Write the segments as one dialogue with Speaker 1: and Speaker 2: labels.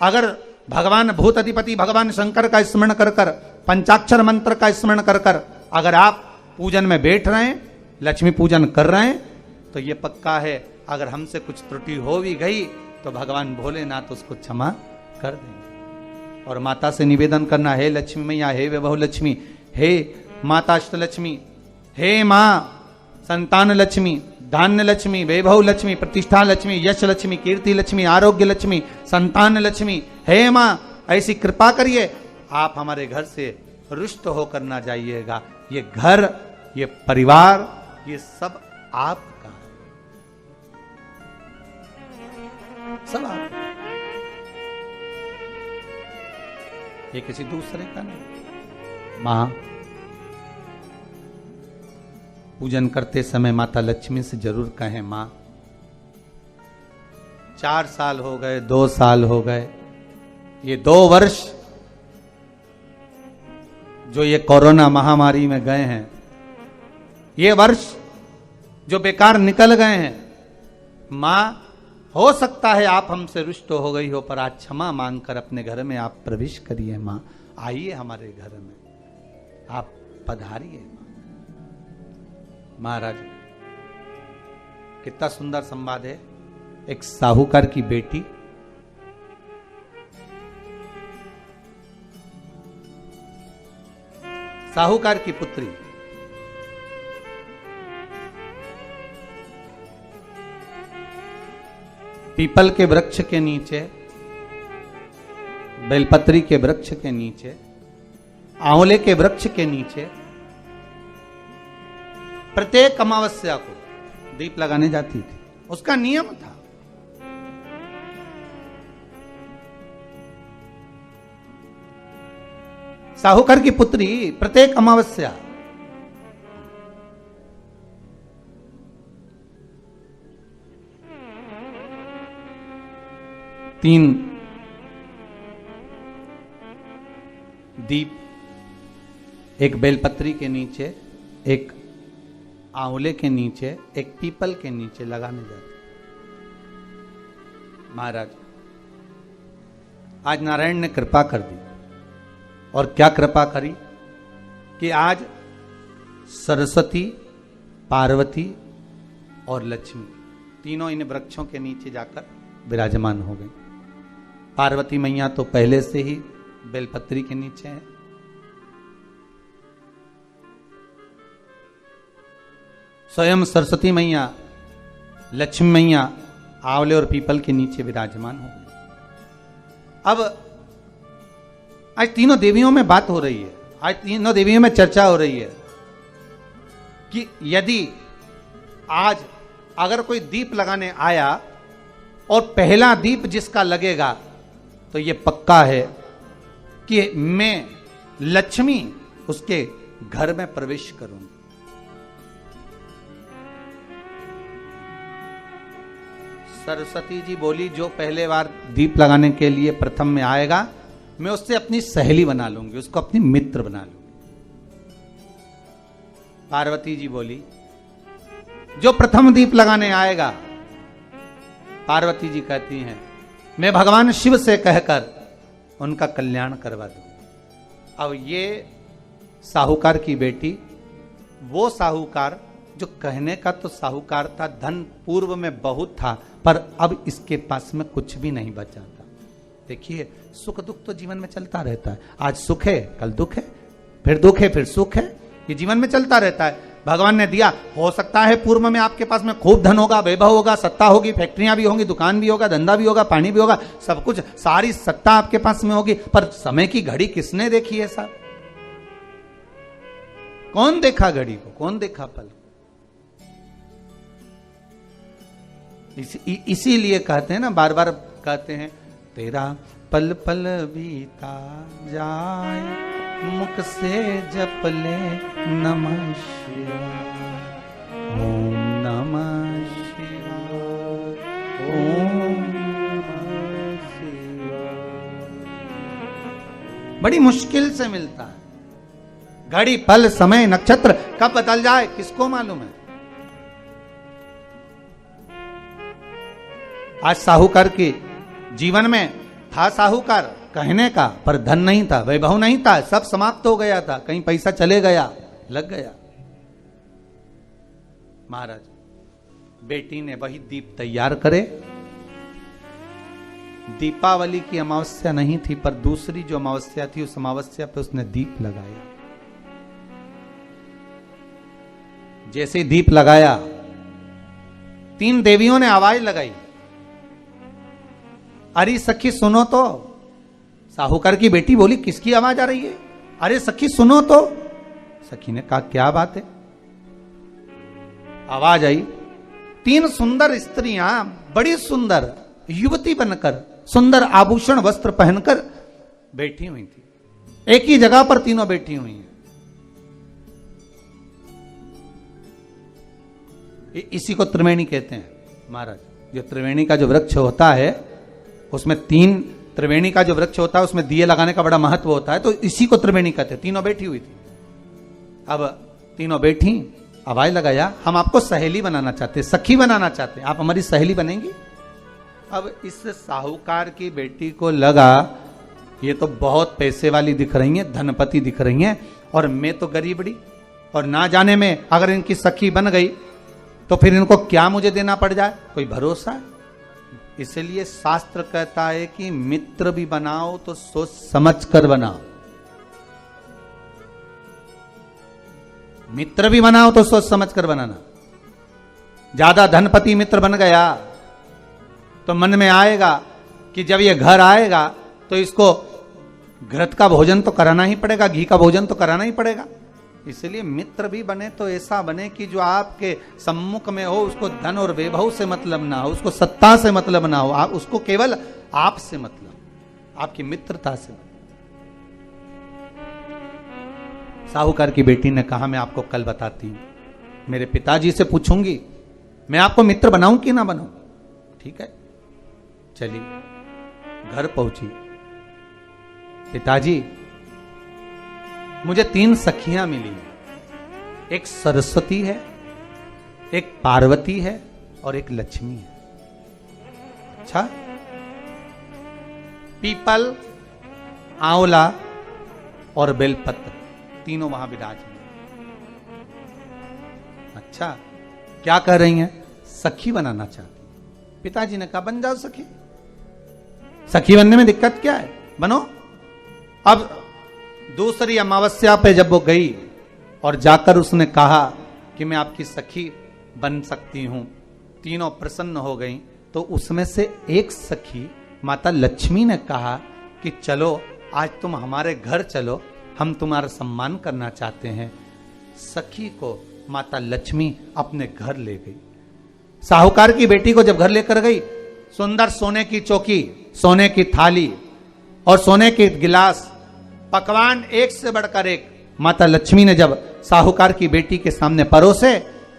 Speaker 1: अगर भगवान भूत अधिपति भगवान शंकर का स्मरण कर कर, पंचाक्षर मंत्र का स्मरण कर कर अगर आप पूजन में बैठ रहे हैं, लक्ष्मी पूजन कर रहे हैं, तो ये पक्का है अगर हमसे कुछ त्रुटि हो भी गई तो भगवान भोलेनाथ उसको क्षमा कर देंगे। और माता से निवेदन करना, हे लक्ष्मी मैया, हे विभव लक्ष्मी, हे माता अष्टलक्ष्मी, हे माँ संतान लक्ष्मी, धान्य लक्ष्मी, वैभव लक्ष्मी, प्रतिष्ठा लक्ष्मी, यश लक्ष्मी, कीर्ति लक्ष्मी, आरोग्य लक्ष्मी, संतान लक्ष्मी, हे माँ ऐसी कृपा करिए, आप हमारे घर से रुष्ट होकर ना जाइएगा। ये घर, ये परिवार, ये सब आपका, सब आप, ये किसी दूसरे का नहीं। मां पूजन करते समय माता लक्ष्मी से जरूर कहें, मां 4 साल हो गए, 2 साल हो गए, ये 2 वर्ष जो ये कोरोना महामारी में गए हैं, ये वर्ष जो बेकार निकल गए हैं, मां हो सकता है आप हमसे रुष्ट हो गई हो, पर आज क्षमा मांगकर अपने घर में आप प्रवेश करिए। मां आइए हमारे घर में, आप पधारिए। महाराज कितना सुंदर संवाद है। एक साहूकार की बेटी साहूकार की पुत्री पीपल के वृक्ष के नीचे, बेलपत्री के वृक्ष के नीचे, आंवले के वृक्ष के नीचे प्रत्येक अमावस्या को दीप लगाने जाती थी। उसका नियम था। साहूकार की पुत्री प्रत्येक अमावस्या तीन दीप, एक बेलपत्री के नीचे, एक आंवले के नीचे, एक पीपल के नीचे लगाने जाते। महाराज आज नारायण ने कृपा कर दी, और क्या कृपा करी कि आज सरस्वती, पार्वती और लक्ष्मी तीनों इन वृक्षों के नीचे जाकर विराजमान हो गई। पार्वती मैया तो पहले से ही बेलपत्री के नीचे है, स्वयं सरस्वती मैया, लक्ष्मी मैया आंवले और पीपल के नीचे विराजमान हो गई। अब आज तीनों देवियों में बात हो रही है, आज तीनों देवियों में चर्चा हो रही है कि यदि आज अगर कोई दीप लगाने आया और पहला दीप जिसका लगेगा तो ये पक्का है कि मैं लक्ष्मी उसके घर में प्रवेश करूंगी। सरस्वती जी बोली, जो पहले बार दीप लगाने के लिए प्रथम में आएगा मैं उससे अपनी सहेली बना लूंगी, उसको अपनी मित्र बना लूंगी। पार्वती जी बोली, जो प्रथम दीप लगाने आएगा, पार्वती जी कहती हैं मैं भगवान शिव से कहकर उनका कल्याण करवा दूंगी। अब ये साहूकार की बेटी, वो साहूकार जो कहने का तो साहूकार था, धन पूर्व में बहुत था, पर अब इसके पास में कुछ भी नहीं बचा था। देखिए सुख दुख तो जीवन में चलता रहता है, आज सुख है कल दुख है, फिर दुख है फिर सुख है, ये जीवन में चलता रहता है। भगवान ने दिया, हो सकता है पूर्व में आपके पास में खूब धन होगा, वैभव होगा, सत्ता होगी, फैक्ट्रियां भी होंगी, दुकान भी होगा, धंधा भी होगा, पानी भी होगा, सब कुछ, सारी सत्ता आपके पास में होगी, पर समय की घड़ी किसने देखी है साहब? कौन देखा घड़ी को, कौन देखा पल? इसीलिए कहते हैं ना, बार बार कहते हैं, तेरा पल पल बीता जाए, मुख से जप ले नमः शिवाय, ओम नमः शिवाय, ओम नमः शिवाय। बड़ी मुश्किल से मिलता है। घड़ी पल समय नक्षत्र कब बदल जाए किसको मालूम है? आज साहूकार के जीवन में था साहूकार कहने का, पर धन नहीं था, वैभव नहीं था, सब समाप्त हो गया था, कहीं पैसा चले गया, लग गया। महाराज बेटी ने वही दीप तैयार करे। दीपावली की अमावस्या नहीं थी, पर दूसरी जो अमावस्या थी उस अमावस्या पे उसने दीप लगाया। जैसे दीप लगाया, 3 देवियों ने आवाज लगाई, अरे सखी सुनो तो। साहूकार की बेटी बोली, किसकी आवाज आ रही है? अरे सखी सुनो तो। सखी ने कहा, क्या बात है? आवाज आई, 3 सुंदर स्त्रियां, बड़ी सुंदर युवती बनकर, सुंदर आभूषण वस्त्र पहनकर बैठी हुई थी। एक ही जगह पर तीनों बैठी हुई हैं। इसी को त्रिवेणी कहते हैं महाराज। जो त्रिवेणी का जो वृक्ष होता है उसमें 3, त्रिवेणी का जो वृक्ष होता है उसमें दिए लगाने का बड़ा महत्व होता है, तो इसी को त्रिवेणी कहते हैं। तीनों बैठी हुई थी। अब तीनों बैठी, आवाज लगाया, हम आपको सहेली बनाना चाहते, सखी बनाना चाहते, आप हमारी सहेली बनेंगी? अब इस साहूकार की बेटी को लगा ये तो बहुत पैसे वाली दिख रही हैं, धनपति दिख रही हैं, और मैं तो गरीबड़ी, और ना जाने में अगर इनकी सखी बन गई तो फिर इनको क्या मुझे देना पड़ जाए, कोई भरोसा है? इसलिए शास्त्र कहता है कि मित्र भी बनाओ तो सोच समझ कर बनाओ। मित्र भी बनाओ तो सोच समझ कर बनाना। ज्यादा धनपति मित्र बन गया तो मन में आएगा कि जब ये घर आएगा तो इसको घृत का भोजन तो कराना ही पड़ेगा, घी का भोजन तो कराना ही पड़ेगा। इसलिए मित्र भी बने तो ऐसा बने कि जो आपके सम्मुख में हो, उसको धन और वैभव से मतलब ना हो, उसको सत्ता से मतलब ना हो, आप उसको केवल आपसे मतलब, आपकी मित्रता से। साहूकार की बेटी ने कहा, मैं आपको कल बताती हूं, मेरे पिताजी से पूछूंगी मैं आपको मित्र बनाऊं कि ना बनाऊं। ठीक है, चलिए घर पहुंची। पिताजी, मुझे 3 सखियां मिली, एक सरस्वती है, एक पार्वती है और एक लक्ष्मी है। अच्छा, पीपल, आंवला और बेलपत्र तीनों वहां विराजमान। अच्छा, क्या कह रही हैं? सखी बनाना चाहती। पिताजी ने कहा, बन जाओ सखी। सखी बनने में दिक्कत क्या है, बनो। अब दूसरी अमावस्या पे जब वो गई और जाकर उसने कहा कि मैं आपकी सखी बन सकती हूं, तीनों प्रसन्न हो गईं। तो उसमें से एक सखी माता लक्ष्मी ने कहा कि चलो आज तुम हमारे घर चलो, हम तुम्हारा सम्मान करना चाहते हैं। सखी को माता लक्ष्मी अपने घर ले गई। साहूकार की बेटी को जब घर लेकर गई, सुंदर सोने की चौकी, सोने की थाली और सोने के गिलास, पकवान एक से बढ़कर एक माता लक्ष्मी ने जब साहूकार की बेटी के सामने परोसे,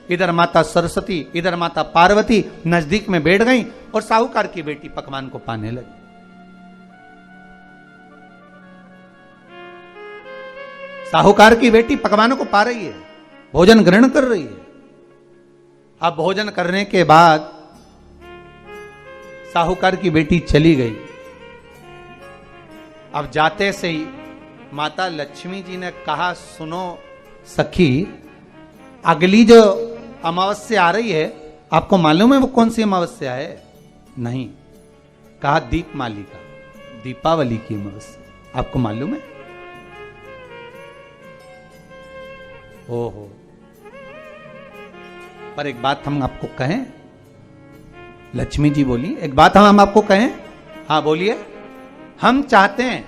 Speaker 1: इधर माता सरस्वती, इधर माता पार्वती नजदीक में बैठ गईं और साहूकार की बेटी पकवान को पाने लगी। साहूकार की बेटी पकवानों को पा रही है, भोजन ग्रहण कर रही है। अब भोजन करने के बाद साहूकार की बेटी चली गई। अब जाते से ही माता लक्ष्मी जी ने कहा, सुनो सखी, अगली जो अमावस्या आ रही है, आपको मालूम है वो कौन सी अमावस्या है? नहीं। कहा, दीपमालिका, दीपावली की अमावस्या, आपको मालूम है? ओहो, पर एक बात हम आपको कहें। लक्ष्मी जी बोली, एक बात हम आपको कहें। हाँ बोलिए। हम चाहते हैं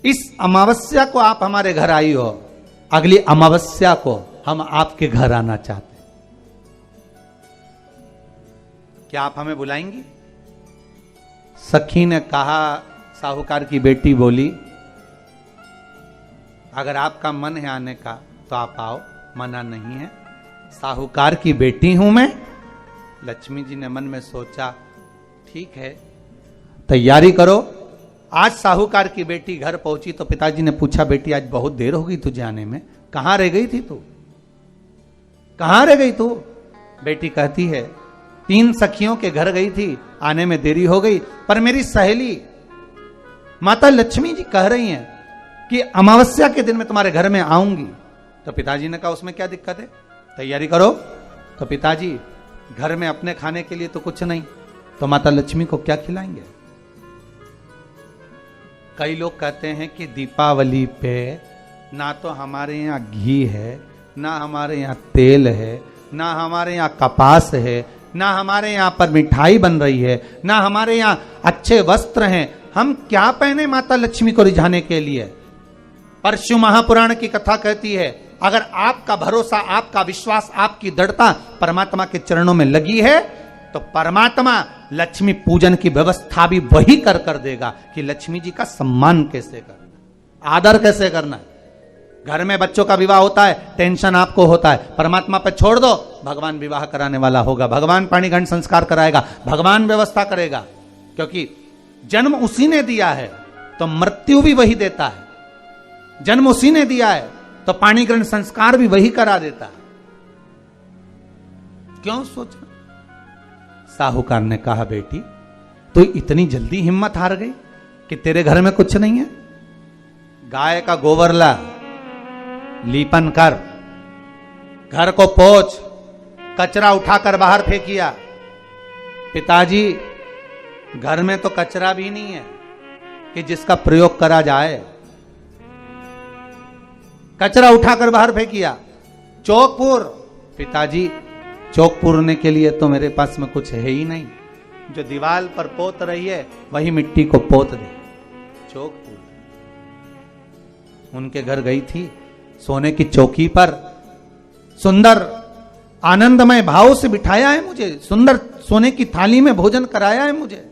Speaker 1: इस अमावस्या को आप हमारे घर आई हो, अगली अमावस्या को हम आपके घर आना चाहते हैं, क्या आप हमें बुलाएंगी? सखी ने कहा, साहूकार की बेटी बोली, अगर आपका मन है आने का तो आप आओ, मना नहीं है। साहूकार की बेटी हूं मैं। लक्ष्मी जी ने मन में सोचा, ठीक है, तैयारी करो। आज साहूकार की बेटी घर पहुंची तो पिताजी ने पूछा, बेटी आज बहुत देर हो गई तुझे आने में, कहां रह गई थी तू, कहां रह गई तू? बेटी कहती है, 3 सखियों के घर गई थी, आने में देरी हो गई, पर मेरी सहेली माता लक्ष्मी जी कह रही हैं कि अमावस्या के दिन मैं तुम्हारे घर में आऊंगी। तो पिताजी ने कहा उसमें क्या दिक्कत है, तैयारी करो। तो पिताजी घर में अपने खाने के लिए तो कुछ नहीं, तो माता लक्ष्मी को क्या खिलाएंगे। कई लोग कहते हैं कि दीपावली पे ना तो हमारे यहाँ घी है, ना हमारे यहाँ तेल है, ना हमारे यहाँ कपास है, ना हमारे यहाँ पर मिठाई बन रही है, ना हमारे यहाँ अच्छे वस्त्र हैं, हम क्या पहने माता लक्ष्मी को रिझाने के लिए। परशु महापुराण की कथा कहती है अगर आपका भरोसा, आपका विश्वास, आपकी दृढ़ता परमात्मा के चरणों में लगी है तो परमात्मा लक्ष्मी पूजन की व्यवस्था भी वही कर देगा कि लक्ष्मी जी का सम्मान कैसे करना, आदर कैसे करना है। घर में बच्चों का विवाह होता है, टेंशन आपको होता है, परमात्मा पे छोड़ दो, भगवान विवाह कराने वाला होगा, भगवान पाणिग्रहण संस्कार कराएगा, भगवान व्यवस्था करेगा, क्योंकि जन्म उसी ने दिया है तो मृत्यु भी वही देता है। जन्म उसी ने दिया है तो पाणिग्रहण संस्कार भी वही करा देता है। क्यों सोचना। साहूकार ने कहा बेटी तू इतनी जल्दी हिम्मत हार गई कि तेरे घर में कुछ नहीं है। गाय का गोबर ला, लीपन कर, घर को पोंछ, कचरा उठाकर बाहर फेंकिया। पिताजी घर में तो कचरा भी नहीं है कि जिसका प्रयोग करा जाए। कचरा उठाकर बाहर फेंकिया। चौकपुर, पिताजी चौक पूरने के लिए तो मेरे पास में कुछ है ही नहीं, जो दीवार पर पोत रही है वही मिट्टी को पोत दे। चौक पूर उनके घर गई थी, सोने की चौकी पर सुंदर आनंदमय भाव से बिठाया है मुझे, सुंदर सोने की थाली में भोजन कराया है मुझे,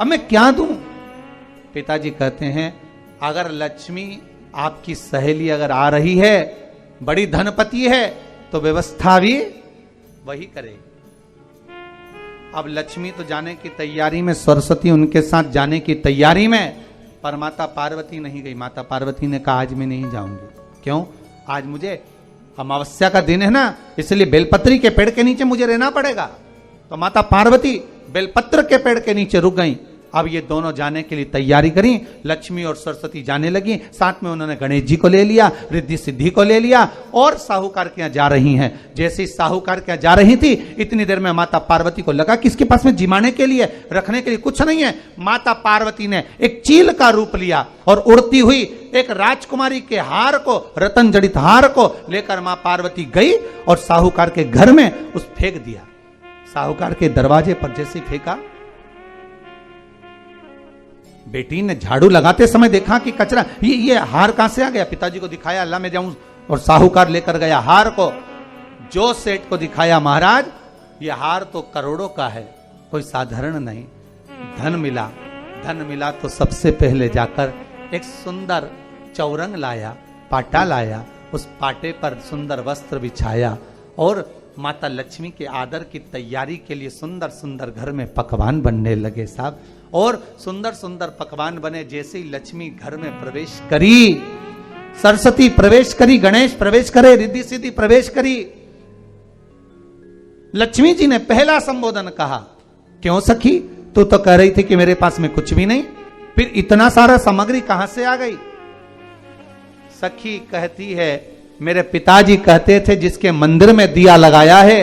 Speaker 1: अब मैं क्या दूं। पिताजी कहते हैं अगर लक्ष्मी आपकी सहेली अगर आ रही है, बड़ी धनपति है, तो व्यवस्था भी वही करेगी। अब लक्ष्मी तो जाने की तैयारी में, सरस्वती उनके साथ जाने की तैयारी में, पर माता पार्वती नहीं गई। माता पार्वती ने कहा आज मैं नहीं जाऊंगी। क्यों? आज मुझे अमावस्या का दिन है ना, इसलिए बेलपत्री के पेड़ के नीचे मुझे रहना पड़ेगा। तो माता पार्वती बेलपत्र के पेड़ के नीचे रुक गई। अब ये दोनों जाने के लिए तैयारी करी। लक्ष्मी और सरस्वती जाने लगी, साथ में उन्होंने गणेश जी को ले लिया, रिद्धि सिद्धि को ले लिया और साहूकार के यहाँ जा रही हैं। जैसे ही साहूकार के यहाँ जा रही थी, इतनी देर में माता पार्वती को लगा कि इसके पास में जिमाने के लिए, रखने के लिए कुछ नहीं है। माता पार्वती ने एक चील का रूप लिया और उड़ती हुई एक राजकुमारी के हार को, रतन जड़ित हार को लेकर मां पार्वती गई और साहूकार के घर में उस फेंक दिया। साहूकार के दरवाजे पर जैसे फेंका, बेटी ने झाड़ू लगाते समय देखा कि कचरा, ये हार कहां से आ गया। पिताजी को दिखाया, अल्लाह में जाऊं, और साहूकार लेकर गया हार को। जो सेठ को दिखाया, महाराज ये हार तो करोड़ों का है, कोई साधारण नहीं। धन मिला, धन मिला तो सबसे पहले जाकर एक सुंदर चौरंग लाया, पाटा लाया, उस पाटे पर सुंदर वस्त्र बिछाया और माता लक्ष्मी के आदर की तैयारी के लिए सुंदर सुंदर घर में पकवान बनने लगे साहब। और सुंदर सुंदर पकवान बने। जैसे ही लक्ष्मी घर में प्रवेश करी, सरस्वती प्रवेश करी, गणेश प्रवेश करे, रिद्धि सिद्धि प्रवेश करी, लक्ष्मी जी ने पहला संबोधन कहा, क्यों सखी, तू तो कह रही थी कि मेरे पास में कुछ भी नहीं, फिर इतना सारा सामग्री कहां से आ गई। सखी कहती है, मेरे पिताजी कहते थे जिसके मंदिर में दिया लगाया है,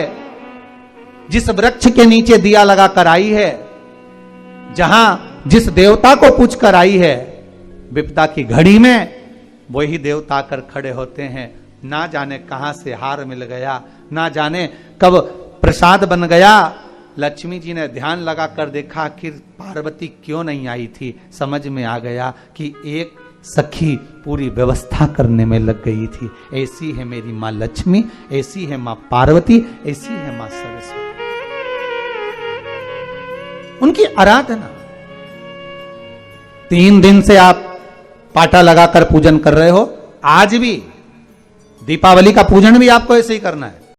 Speaker 1: जिस वृक्ष के नीचे दिया लगा कर आई है, जहां जिस देवता को पूछ कर आई है, विपदा की घड़ी में वही देवता आकर खड़े होते हैं। ना जाने कहां से हार मिल गया, ना जाने कब प्रसाद बन गया। लक्ष्मी जी ने ध्यान लगा कर देखा, आखिर पार्वती क्यों नहीं आई थी। समझ में आ गया कि एक सखी पूरी व्यवस्था करने में लग गई थी। ऐसी है मेरी मां लक्ष्मी, ऐसी है मां पार्वती, ऐसी है मां सरस्वती। उनकी आराधना 3 दिन से आप पाटा लगाकर पूजन कर रहे हो। आज भी दीपावली का पूजन भी आपको ऐसे ही करना है।